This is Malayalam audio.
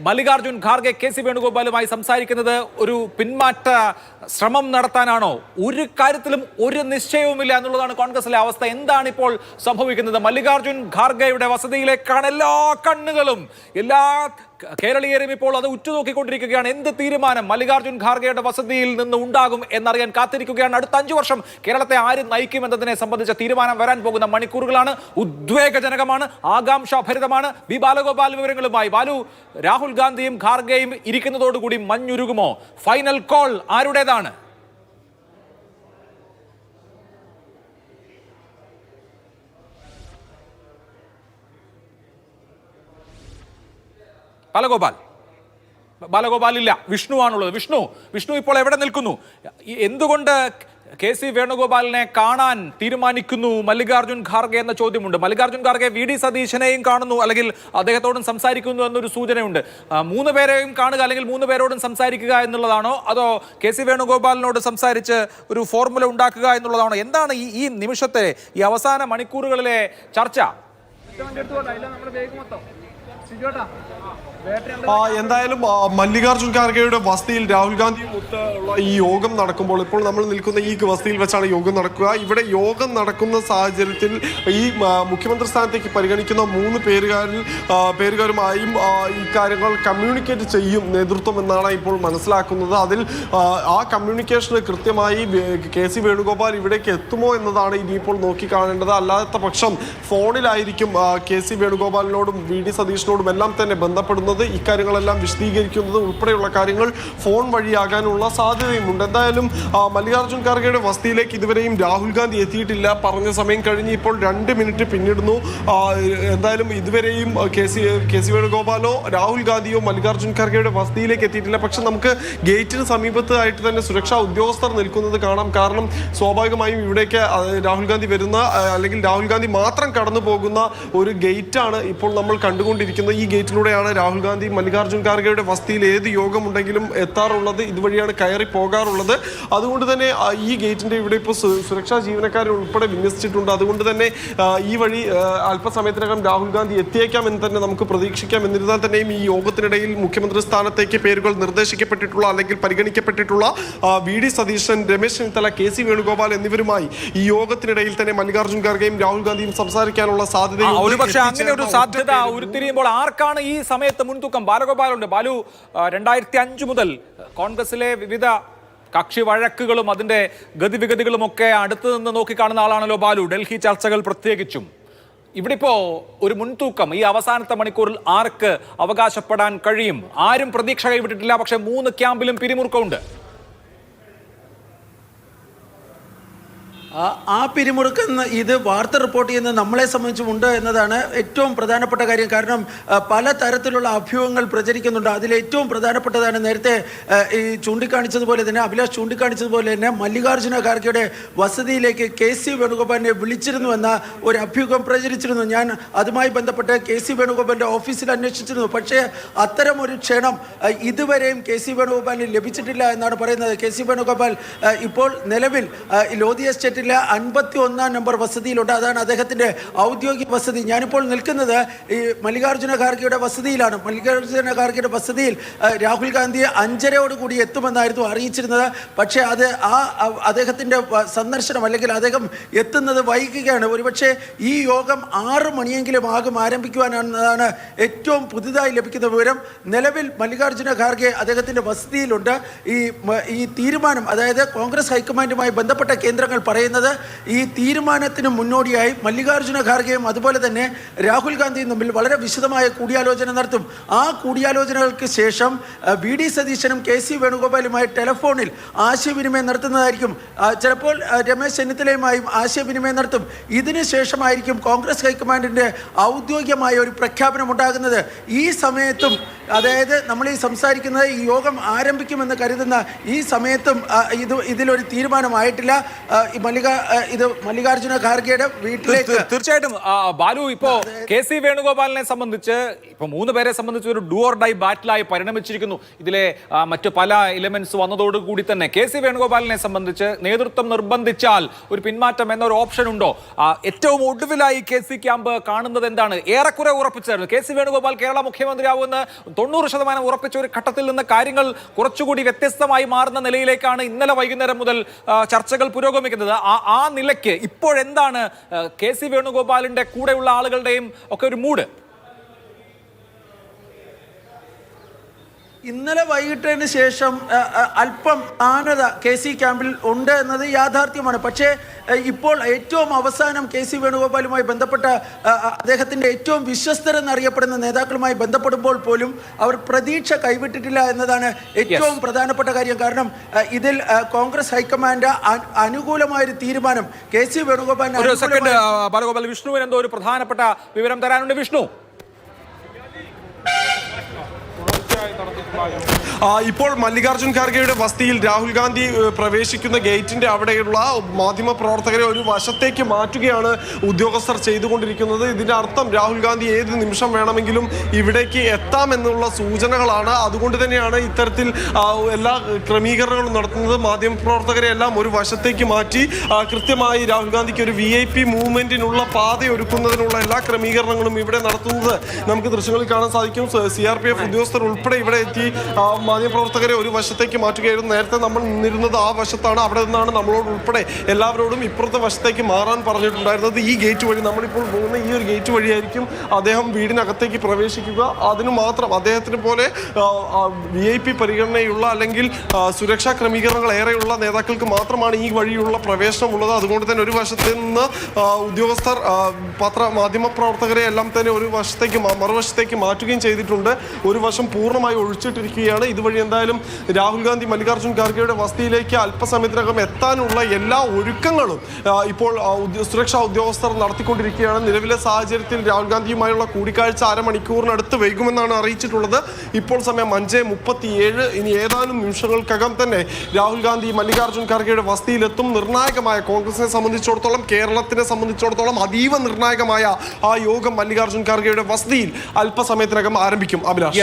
മല്ലികാർജുൻ ഖാർഗെ കെ.സി. വേണുഗോപാലുമായി സംസാരിക്കുന്നത് ഒരു പിന്മാറ്റ ശ്രമം നടത്താനാണോ? ഒരു കാര്യത്തിലും ഒരു നിശ്ചയവുമില്ല എന്നുള്ളതാണ് കോൺഗ്രസിലെ അവസ്ഥ. എന്താണ് ഇപ്പോൾ സംഭവിക്കുന്നത്? മല്ലികാർജുൻ ഖാർഗെയുടെ വസതിയിലേക്കാണ് എല്ലാ കണ്ണുകളും, എല്ലാ കേരളീയരും ഇപ്പോൾ അത് ഉറ്റുനോക്കിക്കൊണ്ടിരിക്കുകയാണ്. എന്ത് തീരുമാനം മല്ലികാർജുൻ ഖാർഗെയുടെ വസതിയിൽ നിന്ന് ഉണ്ടാകും എന്നറിയാൻ കാത്തിരിക്കുകയാണ്. അടുത്ത 5 വർഷം കേരളത്തെ ആര് നയിക്കുമെന്നതിനെ സംബന്ധിച്ച തീരുമാനം വരാൻ പോകുന്ന മണിക്കൂറുകളാണ്. ഉദ്വേഗജനകമാണ്, ആകാംക്ഷാഭരിതമാണ്. വി ബാലഗോപാൽ വിവരങ്ങളുമായി. ബാലു, രാഹുൽ ഗാന്ധിയും ഖാർഗെയും ഇരിക്കുന്നതോടുകൂടി മഞ്ഞുരുകുമോ? ഫൈനൽ കോൾ ആരുടേതാണ്? ബാലഗോപാൽ ഇല്ല, വിഷ്ണു ആണുള്ളത്. വിഷ്ണു ഇപ്പോൾ എവിടെ നിൽക്കുന്നു? എന്തുകൊണ്ട് കെ.സി. വേണുഗോപാലിനെ കാണാൻ തീരുമാനിക്കുന്നു മല്ലികാർജുൻ ഖാർഗെ എന്ന ചോദ്യമുണ്ട്. മല്ലികാർജുൻ ഖാർഗെ വി.ഡി. സതീശനെയും കാണുന്നു, അല്ലെങ്കിൽ അദ്ദേഹത്തോടും സംസാരിക്കുന്നു എന്നൊരു സൂചനയുണ്ട്. 3 പേരെയും കാണുക അല്ലെങ്കിൽ 3 പേരോടും സംസാരിക്കുക എന്നുള്ളതാണോ, അതോ കെ.സി. വേണുഗോപാലിനോട് സംസാരിച്ച് ഒരു ഫോർമുല ഉണ്ടാക്കുക എന്നുള്ളതാണോ? എന്താണ് ഈ നിമിഷത്തെ, ഈ അവസാന മണിക്കൂറുകളിലെ ചർച്ച? എന്തായാലും മല്ലികാർജുൻ ഖാർഗെയുടെ വസതിയിൽ രാഹുൽ ഗാന്ധിയും ഒത്തുള്ള ഈ യോഗം നടക്കുമ്പോൾ, ഇപ്പോൾ നമ്മൾ നിൽക്കുന്ന ഈ വസതിയിൽ വെച്ചാണ് യോഗം നടക്കുക. ഇവിടെ യോഗം നടക്കുന്ന സാഹചര്യത്തിൽ ഈ മുഖ്യമന്ത്രി സ്ഥാനത്തേക്ക് പരിഗണിക്കുന്ന 3 പേരുകാരുമായും ഈ കാര്യങ്ങൾ കമ്മ്യൂണിക്കേറ്റ് ചെയ്യും നേതൃത്വം എന്നാണ് ഇപ്പോൾ മനസ്സിലാക്കുന്നത്. അതിൽ ആ കമ്മ്യൂണിക്കേഷന് കൃത്യമായി കെ.സി. വേണുഗോപാൽ ഇവിടേക്ക് എത്തുമോ എന്നതാണ് ഇനിയിപ്പോൾ നോക്കിക്കാണേണ്ടത്. അല്ലാത്ത പക്ഷം ഫോണിലായിരിക്കും കെ.സി. വേണുഗോപാലിനോടും വി.ഡി. സതീഷിനോടും എല്ലാം തന്നെ ബന്ധപ്പെടുന്നത്. ഇക്കാര്യങ്ങളെല്ലാം വിശദീകരിക്കുന്നത് ഉൾപ്പെടെയുള്ള കാര്യങ്ങൾ ഫോൺ വഴിയാകാനുള്ള സാധ്യതയുമുണ്ട്. എന്തായാലും മല്ലികാർജുൻ ഖാർഗെയുടെ വസതിയിലേക്ക് ഇതുവരെയും രാഹുൽ ഗാന്ധി എത്തിയിട്ടില്ല. പറഞ്ഞ സമയം കഴിഞ്ഞ് ഇപ്പോൾ 2 മിനിറ്റ് പിന്നിടുന്നു. എന്തായാലും ഇതുവരെയും കെ.സി. വേണുഗോപാലോ രാഹുൽ ഗാന്ധിയോ മല്ലികാർജുൻ ഖാർഗെയുടെ വസതിയിലേക്ക് എത്തിയിട്ടില്ല. പക്ഷെ നമുക്ക് ഗേറ്റിന് സമീപത്തായിട്ട് തന്നെ സുരക്ഷാ ഉദ്യോഗസ്ഥർ നിൽക്കുന്നത് കാണാം. കാരണം സ്വാഭാവികമായും ഇവിടേക്ക് രാഹുൽ ഗാന്ധി വരുന്ന, അല്ലെങ്കിൽ രാഹുൽ ഗാന്ധി മാത്രം കടന്നു പോകുന്ന ഒരു ഗേറ്റാണ് ഇപ്പോൾ നമ്മൾ കണ്ടുകൊണ്ടിരിക്കുന്നത്. ഈ ഗേറ്റിലൂടെയാണ് രാഹുൽ ഗാന്ധി മല്ലികാർജുൻ ഖാർഗെയുടെ വസതിയിൽ ഏത് യോഗമുണ്ടെങ്കിലും എത്താറുള്ളത്. ഇതുവഴിയാണ് കയറി പോകാറുള്ളത്. അതുകൊണ്ട് തന്നെ ഈ ഗേറ്റിന്റെ ഇവിടെ ഇപ്പോൾ സുരക്ഷാ ജീവനക്കാരെ ഉൾപ്പെടെ വിന്യസിച്ചിട്ടുണ്ട്. അതുകൊണ്ട് തന്നെ ഈ വഴി അല്പസമയത്തിനകം രാഹുൽ ഗാന്ധി എത്തിയേക്കാം എന്ന് തന്നെ നമുക്ക് പ്രതീക്ഷിക്കാം. എന്നിരുന്നാൽ തന്നെയും ഈ യോഗത്തിനിടയിൽ മുഖ്യമന്ത്രി സ്ഥാനത്തേക്ക് പേരുകൾ നിർദ്ദേശിക്കപ്പെട്ടിട്ടുള്ള അല്ലെങ്കിൽ പരിഗണിക്കപ്പെട്ടിട്ടുള്ള വി.ഡി. സതീശൻ, രമേശ് ചെന്നിത്തല, കെ.സി. വേണുഗോപാൽ എന്നിവരുമായി ഈ യോഗത്തിനിടയിൽ തന്നെ മല്ലികാർജുൻ ഖാർഗെയും രാഹുൽ ഗാന്ധിയും സംസാരിക്കാനുള്ള സാധ്യത ഉരുത്തിരിയുമ്പോൾ ആർക്കാണ് ഈ സമയത്ത് മുൻതൂക്കം? ബാലഗോപാലുണ്ട്. ബാലു, 2005 മുതൽ കോൺഗ്രസിലെ വിവിധ കക്ഷി വഴക്കുകളും അതിന്റെ ഗതിവിഗതികളും ഒക്കെ അടുത്ത് നിന്ന് നോക്കിക്കാണുന്ന ആളാണല്ലോ ബാലു. ഡൽഹി ചർച്ചകൾ പ്രത്യേകിച്ചും. ഇവിടെ ഇപ്പോ ഒരു മുൻതൂക്കം ഈ അവസാനത്തെ മണിക്കൂറിൽ ആർക്ക് അവകാശപ്പെടാൻ കഴിയും? ആരും പ്രതീക്ഷ കൈവിട്ടിട്ടില്ല, പക്ഷെ 3 ക്യാമ്പിലും പിരിമുറുക്കമുണ്ട്. ആ പിരിമുറുക്കം ഇത് വാർത്ത റിപ്പോർട്ട് ചെയ്യുന്ന നമ്മളെ സംബന്ധിച്ചുമുണ്ട് എന്നതാണ് ഏറ്റവും പ്രധാനപ്പെട്ട കാര്യം. കാരണം പല തരത്തിലുള്ള അഭ്യൂഹങ്ങൾ പ്രചരിക്കുന്നുണ്ട്. അതിൽ ഏറ്റവും പ്രധാനപ്പെട്ടതാണ് നേരത്തെ ഈ ചൂണ്ടിക്കാണിച്ചതുപോലെ തന്നെ, അഭിലാഷ് ചൂണ്ടിക്കാണിച്ചതുപോലെ തന്നെ, മല്ലികാർജുന ഖാർഗെയുടെ വസതിയിലേക്ക് കെ.സി. വേണുഗോപാലിനെ വിളിച്ചിരുന്നു എന്ന ഒരു അഭ്യൂഹം പ്രചരിച്ചിരുന്നു. ഞാൻ അതുമായി ബന്ധപ്പെട്ട് കെ.സി. വേണുഗോപാലിൻ്റെ ഓഫീസിൽ അന്വേഷിച്ചിരുന്നു. പക്ഷേ അത്തരം ഒരു ക്ഷണം ഇതുവരെയും കെ.സി. വേണുഗോപാലിന് ലഭിച്ചിട്ടില്ല എന്നാണ് പറയുന്നത്. കെ.സി. വേണുഗോപാൽ ഇപ്പോൾ നിലവിൽ ലോധി എസ്റ്റേറ്റിൽ 51-ാം നമ്പർ വസതിയിലുണ്ട്. അതാണ് അദ്ദേഹത്തിൻ്റെ ഔദ്യോഗിക വസതി. ഞാനിപ്പോൾ നിൽക്കുന്നത് ഈ മല്ലികാർജുന ഖാർഗെയുടെ വസതിയിലാണ്. മല്ലികാർജുന ഖാർഗെയുടെ വസതിയിൽ രാഹുൽ ഗാന്ധി 5:30 എത്തുമെന്നായിരുന്നു അറിയിച്ചിരുന്നത്. പക്ഷേ അത് അദ്ദേഹത്തിൻ്റെ സന്ദർശനം, അല്ലെങ്കിൽ അദ്ദേഹം എത്തുന്നത് വൈകുകയാണ്. ഒരുപക്ഷെ ഈ യോഗം 6 മണിയെങ്കിലും ആകും ആരംഭിക്കുവാനാണെന്നതാണ് ഏറ്റവും പുതുതായി ലഭിക്കുന്ന വിവരം. നിലവിൽ മല്ലികാർജുന ഖാർഗെ അദ്ദേഹത്തിൻ്റെ വസതിയിലുണ്ട്. ഈ തീരുമാനം, അതായത് കോൺഗ്രസ് ഹൈക്കമാൻഡുമായി ബന്ധപ്പെട്ട കേന്ദ്രങ്ങൾ പറയുന്നത്, ഈ തീരുമാനത്തിന് മുന്നോടിയായി മല്ലികാർജുന ഖാർഗെയും അതുപോലെ തന്നെ രാഹുൽ ഗാന്ധിയും തമ്മിൽ വളരെ വിശദമായ കൂടിയാലോചന നടത്തും. ആ കൂടിയാലോചനകൾക്ക് ശേഷം വി.ഡി. സതീശനും കെ.സി. വേണുഗോപാലുമായി ടെലഫോണിൽ ആശയവിനിമയം നടത്തുന്നതായിരിക്കും. ചിലപ്പോൾ രമേശ് ചെന്നിത്തലയുമായും ആശയവിനിമയം നടത്തും. ഇതിനു ശേഷമായിരിക്കും കോൺഗ്രസ് ഹൈക്കമാൻഡിൻ്റെ ഔദ്യോഗികമായ ഒരു പ്രഖ്യാപനം ഉണ്ടാകുന്നത്. ഈ സമയത്തും, അതായത് നമ്മൾ ഈ സംസാരിക്കുന്നത് ഈ യോഗം ആരംഭിക്കുമെന്ന് കരുതുന്ന ഈ സമയത്തും ഇതിലൊരു തീരുമാനമായിട്ടില്ല. മല്ലികാർജുന ഖാർഗെയുടെ വീട്ടിലേക്ക് തീർച്ചയായിട്ടും ബാലു, ഇപ്പോ കെ.സി. വേണുഗോപാലിനെ സംബന്ധിച്ച് ഇപ്പൊ 3 പേരെ സംബന്ധിച്ച് ഒരു ഡു ഓർ ഡൈ ബാറ്റിലായി പരിണമിച്ചിരിക്കുന്നു. ഇതിലെ മറ്റു പല എലിമെന്റ്സ് വന്നതോടുകൂടി തന്നെ കെ.സി. വേണുഗോപാലിനെ സംബന്ധിച്ച് നേതൃത്വം നിർബന്ധിച്ചാൽ ഒരു പിന്മാറ്റം എന്നൊരു ഓപ്ഷൻ ഉണ്ടോ? ഏറ്റവും ഒടുവിലായി കെ.സി. ക്യാമ്പ് കാണുന്നത് എന്താണ്? ഏറെക്കുറെ ഉറപ്പിച്ചായിരുന്നു കെ.സി. വേണുഗോപാൽ കേരള മുഖ്യമന്ത്രിയാവുമെന്ന് 90% ഉറപ്പിച്ച ഒരു ഘട്ടത്തിൽ നിന്ന് കാര്യങ്ങൾ കുറച്ചുകൂടി വ്യത്യസ്തമായി മാറുന്ന നിലയിലേക്കാണ് ഇന്നലെ വൈകുന്നേരം മുതൽ ചർച്ചകൾ പുരോഗമിക്കുന്നത്. ആ നിലയ്ക്ക് ഇപ്പോഴെന്താണ് കെ.സി. വേണുഗോപാലിന്റെ കൂടെയുള്ള ആളുകളുടെയും ഒക്കെ ഒരു മൂഡ്? ഇന്നലെ വൈകിട്ടതിന് ശേഷം അല്പം ആനത KC ക്യാമ്പിൽ ഉണ്ട് എന്നത് യാഥാർത്ഥ്യമാണ്. പക്ഷേ ഇപ്പോൾ ഏറ്റവും അവസാനം KC വേണുഗോപാലുമായി ബന്ധപ്പെട്ട അദ്ദേഹത്തിൻ്റെ ഏറ്റവും വിശ്വസ്തരെന്നറിയപ്പെടുന്ന നേതാക്കളുമായി ബന്ധപ്പെടുമ്പോൾ പോലും അവർ പ്രതീക്ഷ കൈവിട്ടിട്ടില്ല എന്നതാണ് ഏറ്റവും പ്രധാനപ്പെട്ട കാര്യം. കാരണം ഇതിൽ കോൺഗ്രസ് ഹൈക്കമാൻഡ് അനുകൂലമായൊരു തീരുമാനം KC വേണുഗോപാലിന് ഒരു സെക്കൻഡ് ബാലഗോപാൽ, വിഷ്ണുവിന് എന്തോ ഒരു പ്രധാനപ്പെട്ട വിവരം തരാനുണ്ട്. വിഷ്ണു, ഇപ്പോൾ മല്ലികാർജ്ജുൻ ഖാർഗെയുടെ വസതിയിൽ രാഹുൽ ഗാന്ധി പ്രവേശിക്കുന്ന ഗേറ്റിന്റെ അവിടെയുള്ള മാധ്യമ പ്രവർത്തകരെ ഒരു വശത്തേക്ക് മാറ്റുകയാണ് ഉദ്യോഗസ്ഥർ ചെയ്തുകൊണ്ടിരിക്കുന്നത്. ഇതിന്റെ അർത്ഥം രാഹുൽ ഗാന്ധി ഏത് നിമിഷം വേണമെങ്കിലും ഇവിടേക്ക് എത്താമെന്നുള്ള സൂചനകളാണ്. അതുകൊണ്ട് തന്നെയാണ് ഇത്തരത്തിൽ എല്ലാ ക്രമീകരണങ്ങളും നടത്തുന്നത്. മാധ്യമ പ്രവർത്തകരെ എല്ലാം ഒരു വശത്തേക്ക് മാറ്റി കൃത്യമായി രാഹുൽ ഗാന്ധിക്ക് ഒരു VIP മൂവ്മെന്റിനുള്ള പാത ഒരുക്കുന്നതിനുള്ള എല്ലാ ക്രമീകരണങ്ങളും ഇവിടെ നടത്തുന്നത് നമുക്ക് ദൃശ്യങ്ങളിൽ കാണാൻ സാധിക്കും. CRPF ഉദ്യോഗസ്ഥർ ഉൾപ്പെടെ ഇവിടെ എത്തി മാധ്യമപ്രവർത്തകരെ ഒരു വശത്തേക്ക് മാറ്റുകയായിരുന്നു. നേരത്തെ നമ്മൾ നിന്നിരുന്നത് ആ വശത്താണ്. അവിടെ നിന്നാണ് നമ്മളോട് ഉൾപ്പെടെ എല്ലാവരോടും ഇപ്പുറത്തെ വശത്തേക്ക് മാറാൻ പറഞ്ഞിട്ടുണ്ടായിരുന്നത്. ഈ ഗേറ്റ് വഴി, നമ്മളിപ്പോൾ പോകുന്ന ഈ ഒരു ഗേറ്റ് വഴിയായിരിക്കും അദ്ദേഹം വീടിനകത്തേക്ക് പ്രവേശിക്കുക. അതിന് മാത്രം അദ്ദേഹത്തിന് പോലെ VIP പരിഗണനയുള്ള അല്ലെങ്കിൽ സുരക്ഷാ ക്രമീകരണങ്ങൾ ഏറെയുള്ള നേതാക്കൾക്ക് മാത്രമാണ് ഈ വഴിയുള്ള പ്രവേശനമുള്ളത്. അതുകൊണ്ട് തന്നെ ഒരു വശത്ത് നിന്ന് ഉദ്യോഗസ്ഥർ മാധ്യമ പ്രവർത്തകരെ എല്ലാം തന്നെ ഒരു വശത്തേക്ക് മറുവശത്തേക്ക് മാറ്റുകയും ചെയ്തിട്ടുണ്ട്. ഒരു വശം പൂർണ്ണമായി ഒഴിച്ചിട്ടിരിക്കുകയാണ്. ഇതുവഴി എന്തായാലും രാഹുൽ ഗാന്ധി മല്ലികാർജ്ജുൻ ഖാർഗെയുടെ വസതിയിലേക്ക് അല്പസമയത്തിനകം എത്താനുള്ള എല്ലാ ഒരുക്കങ്ങളും ഇപ്പോൾ സുരക്ഷാ ഉദ്യോഗസ്ഥർ നടത്തിക്കൊണ്ടിരിക്കുകയാണ്. നിലവിലെ സാഹചര്യത്തിൽ രാഹുൽ ഗാന്ധിയുമായുള്ള കൂടിക്കാഴ്ച അരമണിക്കൂറിനടുത്ത് വൈകുമെന്നാണ് അറിയിച്ചിട്ടുള്ളത്. ഇപ്പോൾ സമയം 5:37. ഇനി ഏതാനും നിമിഷങ്ങൾക്കകം തന്നെ രാഹുൽ ഗാന്ധി മല്ലികാർജ്ജുൻ ഖാർഗെയുടെ വസതിയിലെത്തും. നിർണായകമായ, കോൺഗ്രസിനെ സംബന്ധിച്ചിടത്തോളം, കേരളത്തിനെ സംബന്ധിച്ചിടത്തോളം അതീവ നിർണായകമായ ആ യോഗം മല്ലികാർജ്ജുൻ ഖാർഗെയുടെ വസതിയിൽ അല്പസമയത്തിനകം ആരംഭിക്കും. അഭിലാഷ്.